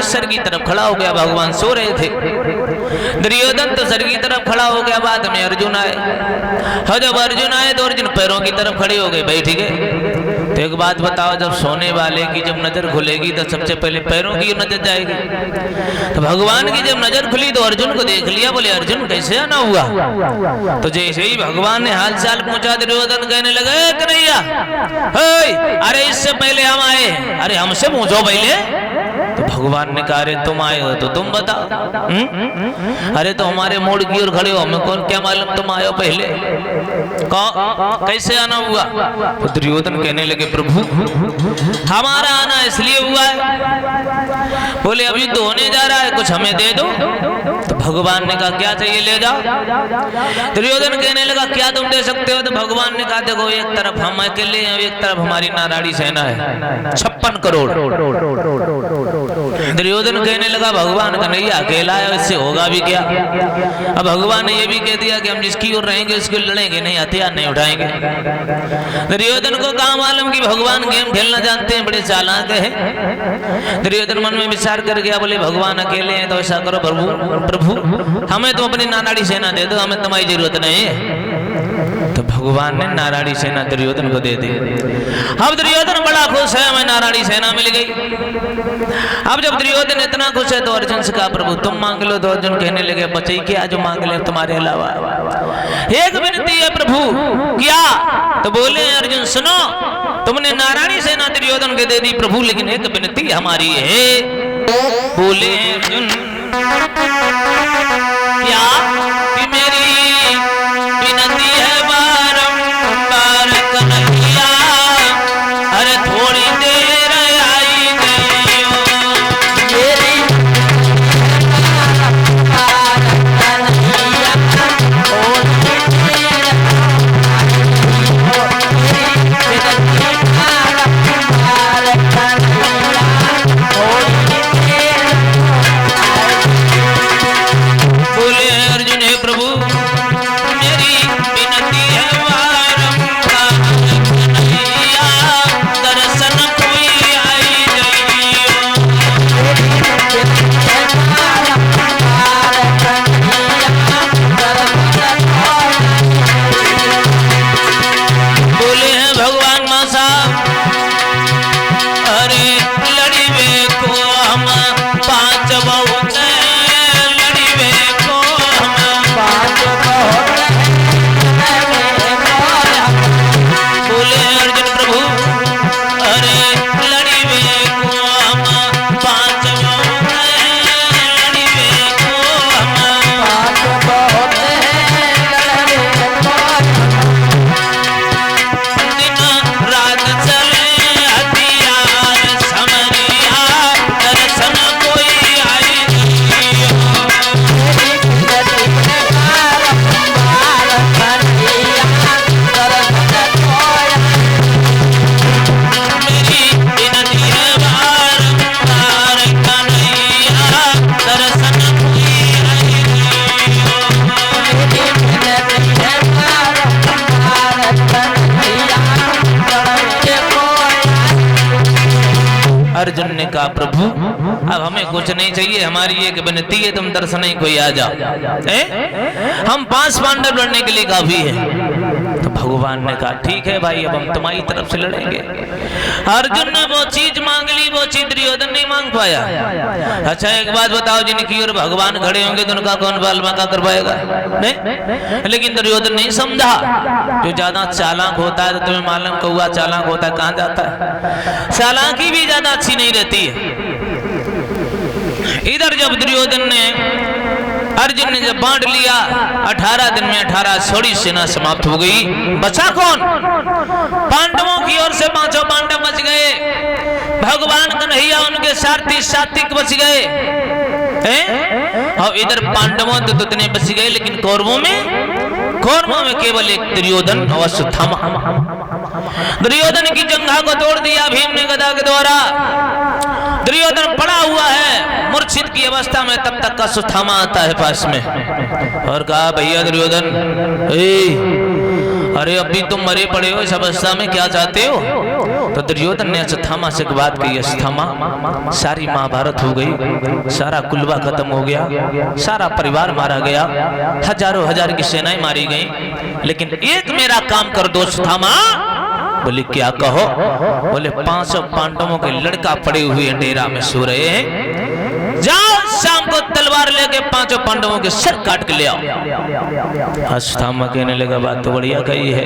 Sir की तरफ खड़ा हो गया, भगवान सो रहे थे। दुर्योधन तो सर की तरफ खड़ा हो गया, बाद में अर्जुन आए। और जब अर्जुन आए तो अर्जुन पैरों की तरफ खड़े हो गए, बैठ गए। तो एक बात बताओ, जब सोने वाले की जब नजर खुलेगी तो सबसे पहले पैरों की नजर जाएगी। तो भगवान की जब नजर खुली तो अर्जुन को देख लिया, बोले अर्जुन कैसे आना हुआ? तो जैसे ही भगवान ने हाल चाल पूछा, दुर्योधन कहने लगे कन्हैया, अरे इससे पहले हम आए, अरे हमसे पूछो पहले। तो भगवान ने कहा, अरे तुम आए हो तो तुम बताओ। अरे तो हमारे मोड़ की ओर खड़े हो, हमें कौन क्या मालूम तुम आए हो पहले, कैसे आना हुआ? तो दुर्योधन कहने लगे, प्रभु हमारा आना इसलिए हुआ है, बोले अभी तो होने जा रहा है, कुछ हमें दे दो। तो भगवान ने कहा क्या चाहिए ले जाओ। दुर्योधन कहने लगा क्या तुम दे सकते हो? तो भगवान ने कहा देखो, एक तरफ हम अकेले हैं, एक तरफ हमारी नारायणी सेना है 56 करोड़। दुर्योधन कहने लगा भगवान का नहीं अकेला है, इससे होगा भी क्या? अब भगवान ने ये भी कह दिया कि हम जिसकी ओर रहेंगे उसकी लड़ेंगे नहीं, हथियार नहीं उठाएंगे। दुर्योधन को कहा मालूम कि भगवान गेम खेलना जानते हैं, बड़े चालाक है। दुर्योधन मन में विचार कर गया, बोले भगवान अकेले हैं तो ऐसा करो प्रभु हमें तो अपनी नारायणी सेना दे दो, हमें तुम्हारी जरूरत नहीं है। तो भगवान ने नारायणी सेना दुर्योधन को दे दी। अब दुर्योधन बड़ा खुश है, हमें नारायणी सेना मिल गई। अब जब दुर्योधन इतना खुश है तो अर्जुन से कहा प्रभु तुम मांग लो। तो अर्जुन कहने लगे बचे क्या जो मांग ले तुम्हारे अलावा? एक विनती है प्रभु। क्या? तो बोले अर्जुन सुनो, तुमने नारायणी सेना दुर्योधन के दे दी प्रभु, लेकिन एक विनती हमारी है। बोले अर्जुन क्या? कि मेरी विनती है बारंबार कन्हैया, अरे थोड़ी देर आई गई हो। मेरी बोले अर्जुन हे प्रभु मेरी विनती है बारंबार कन्हैया, दर्शन कोई आई गई हो। बोले हैं भगवान मां साहब, अरे लड़ी वे को हम 5 बहुत लड़ी वे को हम 5 बहुत। बोले अर्जुन प्रभु अरे लड़ी वे को हम 5 बहुत लड़ी वे को हम 5 बहुत दिन रात चले हथियार समरिया, दर्शन कोई आई नहीं हो। मेरी विनती है बारंबार कन्हैया, दर्शन कोई आई नहीं हो। अर्जुन ने कहा प्रभु अब हमें कुछ नहीं चाहिए, हमारी एक विनती है, तुम दर्शन ही कोई आ जाओ। हम 5 पांडव लड़ने के लिए काफी है। तो भगवान ने कहा ठीक है भाई, अब हम तुम्हारी तरफ से लड़ेंगे। अर्जुन ने वो चीज मांग ली, वो चीज दुर्योधन नहीं मांग पाया। अच्छा एक बात बताओ, जिनकी ओर भगवान खड़े होंगे तो उनका कौन बाल बांका कर पाएगा? नहीं। लेकिन दुर्योधन नहीं समझा। जो ज्यादा चालाक होता है तो तुम्हें मालूम कौआ चालाक होता है कहां जाता है, चालाकी भी ज्यादा अच्छी नहीं रहती है। इधर जब दुर्योधन ने अर्जुन ने जब बांट लिया, 18 दिन में 18 छोड़ी सेना समाप्त हो गई। बचा कौन? पांडवों की ओर से 5 पांडव बच गए, भगवान कन्हैया उनके सारथी सात्विक बच गए हैं। और इधर पांडवों तो इतने बच गए, लेकिन कौरवों में केवल एक दुर्योधन और अश्वत्थामा। दुर्योधन की जंघा को तोड़ दिया भीम ने गदा के द्वारा। दुर्योधन पड़ा हुआ है मूर्छित की अवस्था में, तब तक का अश्वत्थामा आता है पास में और कहा भैया दुर्योधन अरे अभी तुम मरे पड़े हो, इस अवस्था में क्या चाहते हो? तो दुर्योधन ने अश्वत्थामा से एक बात कही, अश्वत्थामा सारी महाभारत हो गई, सारा कुलवा खत्म हो गया, सारा परिवार मारा गया, हजारों हजार की सेनाएं मारी गई, लेकिन एक मेरा काम कर दो अश्वत्थामा। बोले क्या कहो? बोले 500 पांडवों के लड़का पड़े हुए डेरा में सो रहे हैं, जाओ शाम को तलवार लेके 5 पांडवों के सर काट के ले आओ। अश्वत्थामा कहने लगा बात तो बढ़िया कही है।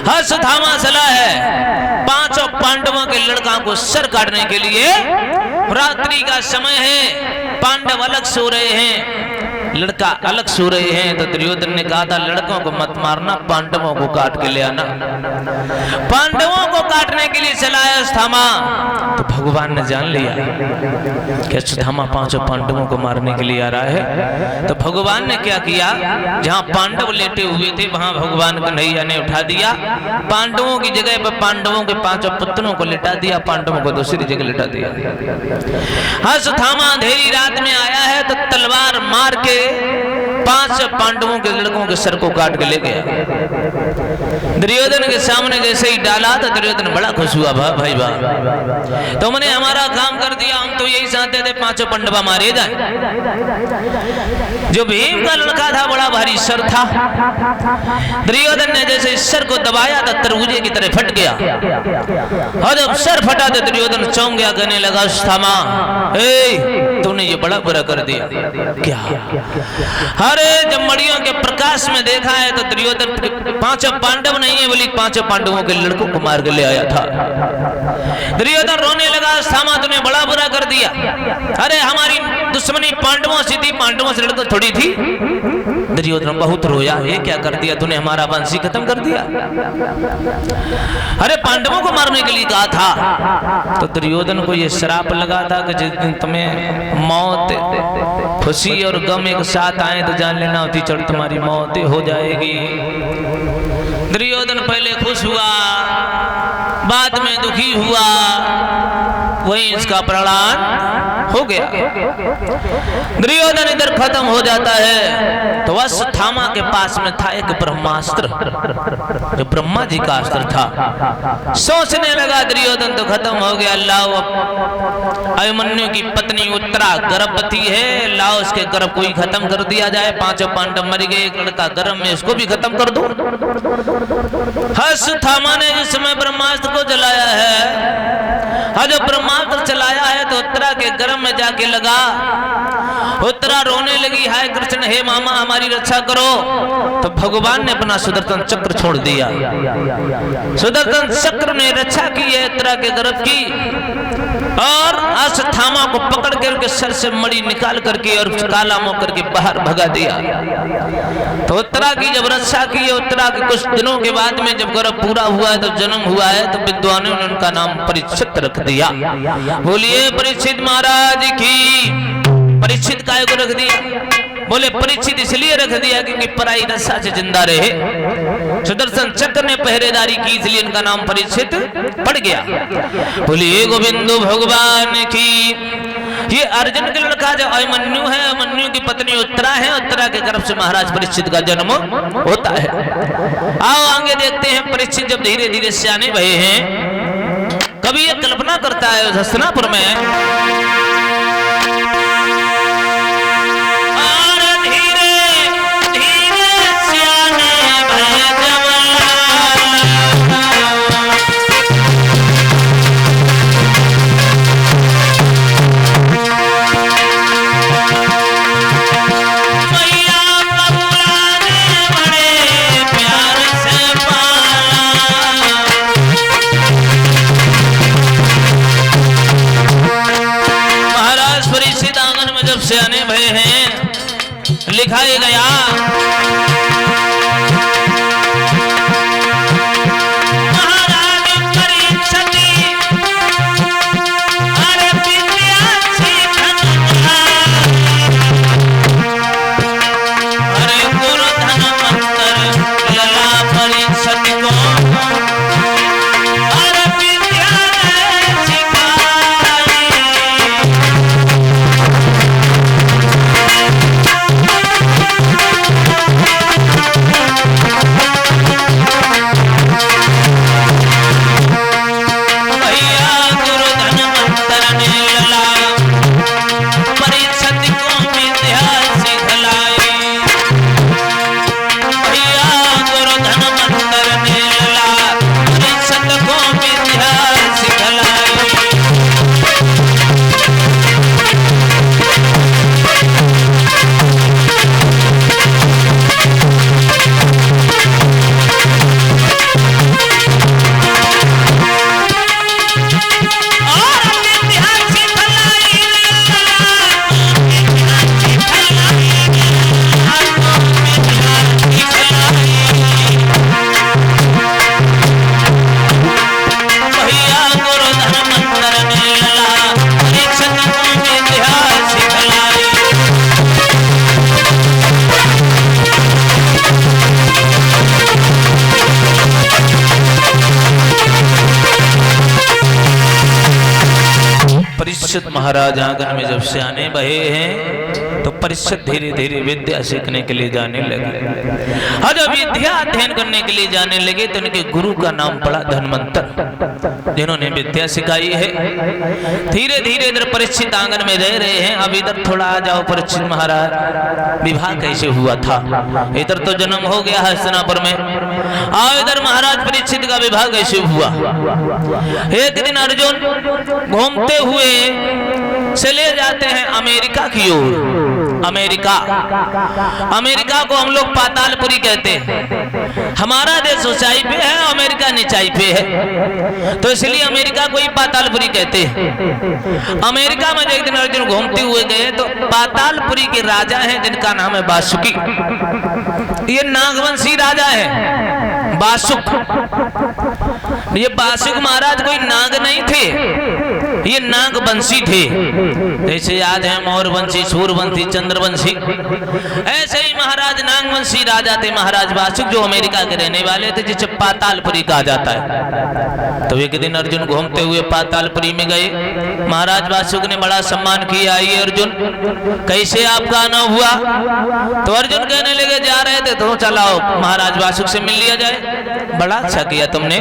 अश्वत्थामा सलाह है 5 पांडवों के लड़का को सर काटने के लिए, रात्रि का समय है, पांडव अलग सो रहे हैं, लड़का अलग सो रहे हैं। तो दुर्योधन ने कहा था लड़कों को मत मारना, पांडवों को काट के ले आना। पांडवों को काटने के लिए चला है अश्वत्थामा। तो भगवान ने जान लिया कि अश्वत्थामा 5 पांडवों को मारने के लिए आ रहा है। तो भगवान ने क्या किया, जहां पांडव लेटे हुए थे वहां भगवान कन्हैया ने उठा दिया, पांडवों की जगह पर पांडवों के 5 पुत्रों को लिटा दिया, पांडवों को दूसरी जगह लिटा दिया। अश्वत्थामा अंधेरी रात में आया है तो तलवार मार के 5 पांडवों के लड़कों के सर को काट के ले गया। दुर्योधन के सामने जैसे ही डाला तो दुर्योधन बड़ा खुश हुआ, भाई वाह, तुमने हमारा काम कर दिया, हम तो यही चाहते थे 5 पांडव मारे जाए। जो भीम का लड़का था बड़ा भारी सर था, दुर्योधन ने जैसे सर को दबाया तो तरबूजे की तरह फट गया, और जब सर फटा तो दुर्योधन चौंक गया, कहने लगा अश्वत्थामा तुमने ये बड़ा बुरा कर दिया। क्या? अरे जब मड़ियों के प्रकाश में देखा है तो दुर्योधन 5 पांडव नहीं है, बोली 5 पांडवों के लड़कों को मार के ले आया था। दुर्योधन रोने लगा, अश्वत्थामा तूने बड़ा बुरा कर दिया, अरे हमारी दुश्मनी पांडवों से थी, पांडवों से लड़कर थोड़ी थी। दुर्योधन बहुत रोया, ये क्या कर दिया तूने, हमारा वंशी खत्म कर दिया, अरे पांडवों को मारने के लिए कहा था। तो दुर्योधन को ये श्राप लगा था कि जिस दिन तुम्हें मौत, खुशी और गम एक साथ आए तो जान लेना होती चढ़ तुम्हारी मौत हो जाएगी। दुर्योधन पहले खुश हुआ, बाद में दुखी हुआ, वहीं इसका प्राण हो गया। दुर्योधन इधर खत्म हो जाता है तो अश्वत्थामा के पास में था एक ब्रह्मास्त्र, जो ब्रह्मा जी का अस्त्र था। सोचने लगा दुर्योधन तो खत्म हो गया, लाओ अभिमन्यु की पत्नी उत्तरा गर्भवती है, लाओ उसके गर्भ को ही खत्म कर दिया जाए, 5 पांडव मर गए, एक लड़का गर्भ में, इसको भी खत्म कर दो। अश्वत्थामा ने जिस समय ब्रह्मास्त्र को जलाया है, और जब ब्रह्मास्त्र चलाया है तो उत्तरा के गर्भ में जाके लगा। उत्तरा रोने लगी, हाय कृष्ण, हे मामा हमारी रक्षा करो। तो भगवान ने अपना सुदर्शन चक्र छोड़ दिया, सुदर्शन चक्र ने रक्षा की है उत्तरा के गर्भ की, और अश्वत्थामा को पकड़ करके सर से मणि निकाल करके और काला मुंह करके बाहर भगा दिया। तो उत्तरा की जब रक्षा की है, उत्तरा के कुछ दिनों के बाद में जब गर्भ पूरा हुआ है, तो जन्म हुआ है, तो विद्वानों ने उनका नाम परीक्षित रख दिया। बोलिए परीक्षित महाराज की। परीक्षित काय को रख दिया? बोले परीक्षित इसलिए रख दिया क्योंकि पराई रक्षा से जिंदा रहे, सुदर्शन चक्र ने पहरेदारी की, इसलिए इनका नाम परीक्षित पड़ गया। बोलिए गोविंदो भगवान की। ये अर्जुन के लड़का जो अभिमन्यु है, अभिमन्यु की पत्नी उत्तरा है, उत्तरा के गर्भ से महाराज परीक्षित का जन्म होता है। आओ आगे देखते हैं, परीक्षित जब धीरे धीरे सियाने भये हैं, कभी ये कल्पना करता है हस्तिनापुर में सियाने भये हैं, लिखाए गया परीक्षित महाराज आंगन में जब से आने बहे हैं तो परीक्षित धीरे धीरे विद्या सीखने के लिए जाने लगे। और जब विद्या अध्ययन करने के लिए जाने लगे तो उनके गुरु का नाम पड़ा धन्वंतर, जिन्होंने विद्या सिखाई है। धीरे धीरे इधर परीक्षित आंगन में रह रहे हैं। अब इधर थोड़ा आ जाओ परीक्षित महाराज, विवाह कैसे हुआ था? इधर तो जन्म हो गया हस्तिनापुर में, आओ इधर महाराज परीक्षित का विवाह कैसे हुआ? एक दिन अर्जुन घूमते हुए चले जाते हैं अमेरिका की ओर। अमेरिका को हम लोग पातालपुरी कहते हैं। हमारा देश ऊंचाई पे है, अमेरिका निचाई पे है, तो इसलिए अमेरिका को ही पातालपुरी कहते हैं। अमेरिका में एक दिन अर्जुन घूमते हुए गए तो पातालपुरी के राजा हैं जिनका नाम है वासुकी। ये नागवंशी राजा है वासुक। ये वासुक महाराज कोई नाग नहीं थे, ये नागवंशी थे। जैसे याद है मौर्यवंशी, सूर्यवंशी, चंद्रवंशी, ऐसे ही महाराज नागवंशी राजा थे महाराज वासुक, जो अमेरिका के रहने वाले थे, जिसे पातालपुरी कहा जाता है। तो एक दिन अर्जुन घूमते हुए पातालपुरी में गए। महाराज वासुक ने बड़ा सम्मान किया, आइए अर्जुन कैसे आपका आना हुआ? तो अर्जुन कहने लगे जा रहे थे तो चलाओ महाराज वासुक से मिल लिया जाए। बड़ा अच्छा किया तुमने।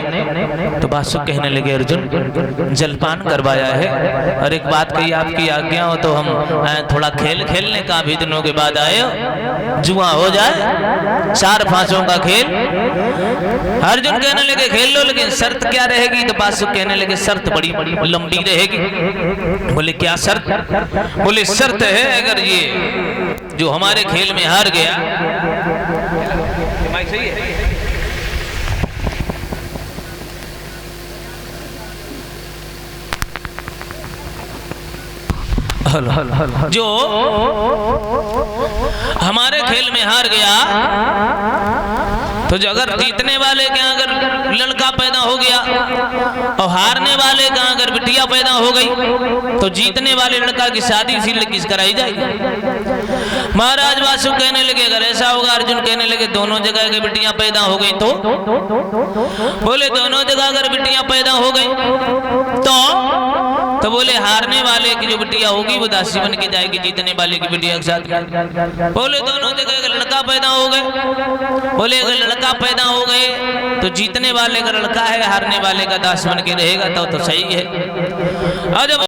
तो वासुक कहने लगे अर्जुन जलपान करवाया है, और एक बात कही आपकी आज्ञा हो तो हम थोड़ा खेल खेलने का, भी दिनों के बाद आए हो, जुआ हो जाए, 4 फांसों का खेल। अर्जुन कहने लगे खेल लो, लेकिन शर्त क्या रहेगी? तो वासुक कहने लगे शर्त बड़ी लंबी रहेगी। बोले क्या शर्त? बोले शर्त है अगर ये जो हमारे खेल में हार गया, सही है, जो हमारे खेल में हार गया, तो जो अगर जीतने वाले के अगर लड़का पैदा हो गया और हारने वाले का अगर बिटिया पैदा हो गई, तो जीतने वाले लड़का की शादी इसी लड़की से कराई जाएगी। महाराज वासुक कहने लगे अगर ऐसा होगा, अर्जुन कहने लगे दोनों जगह की बिटियां पैदा हो गई तो? बोले दोनों जगह अगर बिटियां पैदा हो गई तो बोले हारने वाले की जो बिटिया होगी वो दासी बन के जाएगी जीतने वाले की बिटिया के साथ। बोले दोनों जगह अगर लड़का पैदा हो गए, बोले अगर लड़का पैदा हो गए तो जीतने वाले का लड़का है, हारने वाले का दास बन के रहेगा, तो सही है। और जब